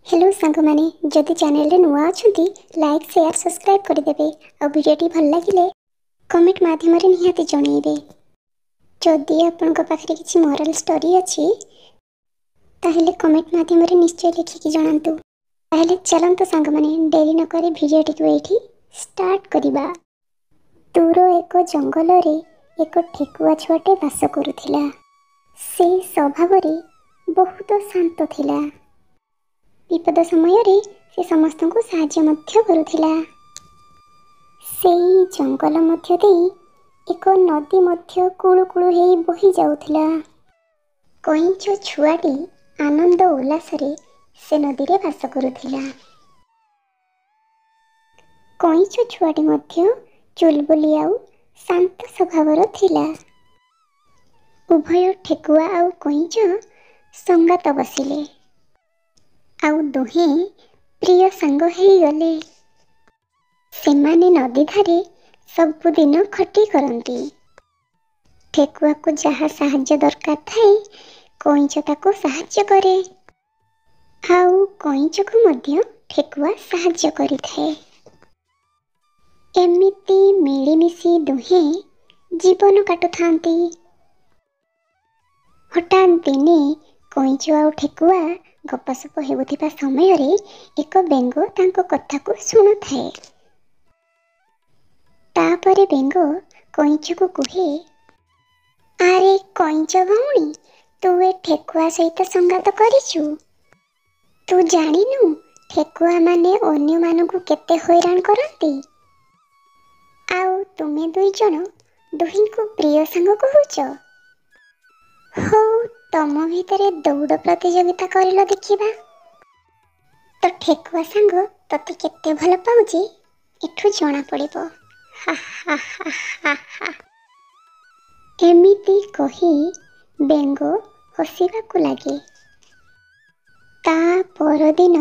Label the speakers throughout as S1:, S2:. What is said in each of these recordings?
S1: Hello सांग माने जदि चैनल रे नुआ अछंती लाइक शेयर सब्सक्राइब कर देबे और वीडियो भल लागिले कमेंट माध्यम रे निहाती जणैबे। जदि आपनका पाखरे किछि मोरल स्टोरी अछि ताहेले कमेंट माध्यम रे निश्चय लिखि कि जणांतु। ताहेले चलंतु सांग माने डेरी न करे वीडियो टिकु एठी स्टार्ट करिबा। दूर एक जंगल रे एक ठेकुआ छुआटे बास करुथिला। से स्वभाव रे बहुत शांत थिला। विपद समय रे से समस्त को साहाय्य मध्य करुथिला। सेई जंगल मध्य देई एक नदी मध्य कुळु कुळु हेई बही जाउथिला। कइंच छुआटी आनंद उल्लास रे से नदी रे बास करुथिला। कइंच छुआटी मध्य चुलबुली आउ शांत स्वभावर थिला। उभय ठेकुआ आउ कइंच संगात बसिले आउ दुहे प्रिय सांग हेई गले। सेमाने नदी धारे सबुदिन खटी करंती। ठेकुआ को जहा साहाय्य दरकार थाए कइंच ताको साहाय्य करे आउ कइंच को मध्य ठेकुआ साहाय्य करिथाए। एमिति मिलिमिशि दुहे जीवन काटुथांती। हठात दिने कइंच आउ ठेकुआ गपसप हेउथिबा समय रे एक बेंग तांको कथा को सुनुथाए। तापरे बेंग कइंच को कुहे, अरे कइंच भौणी तू ए ठेकुआ सहित संगात करिछु। तू जानिनु ठेकुआ माने अन्य मानकु केते हैरान करंती। आउ तुमे दुई जण दुहिंको प्रिय सांग कहूच। हो तम भितरे दौड़ प्रतियोगिता करिलो देखिबा। तो ठेकुआ सांग तते केते भल पाउची एठु जणा पड़िबो। हा हा हा हा हा। एमिति कही बेंगो हसिबाकु लागे। ता परदिन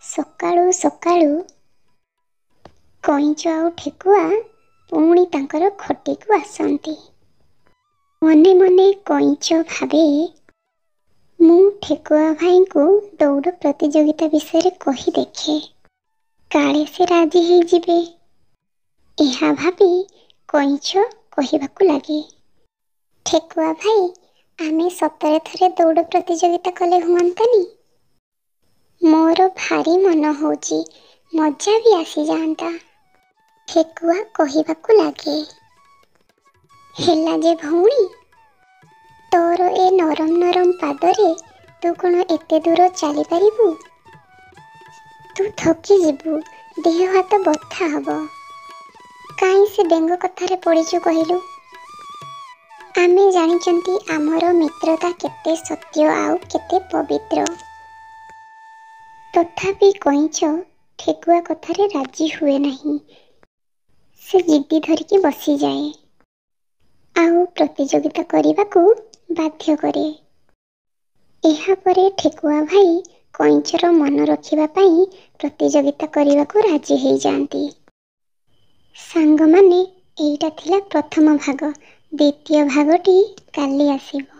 S1: सकाळु सकाळु कइंच आउ ठेकुआ पुणी तांकर खटी को आसंती। मने मने कइंच भाबे मु ठेकुआ भाई को दौड़ प्रतियोगिता विषय रे कही देखे काले से राजी हे जिबे। एहा भाबी कइंच कहिबाकु लागे, ठेकुआ भाई आमे सतरे थरे दौड़ प्रतियोगिता कले हुअंतानी। मोर भारी मन होची मजा भी आसी जांता। ठेकुआ कहिबाकु लागे, हेला जे भौणी तोर ए नरम नरम पादरे तू कौन एते दूर चली पारिबु। तू थकी जिबु, देह हाथ बथा हब। काई से बेंग कथारे पड़ीचु कहिलु। आमे जानिचंती आमर मित्रता केते सत्य आउ केते पवित्र। तथापि कइंच ठेकुआ कथारे राजी हुए नहीं। से जिद्दी धरिकी बसी जाए आउ प्रतियोगिता करिबाकू बाध्य करे। एहा परे ठेकुआ भाई कइंचर मन रखिबा पई प्रतियोगिता करिबाकू राजी हेई जांती। सांग माने एइटा थिला प्रथम भाग। द्वितीय भागटी काली आसीबो।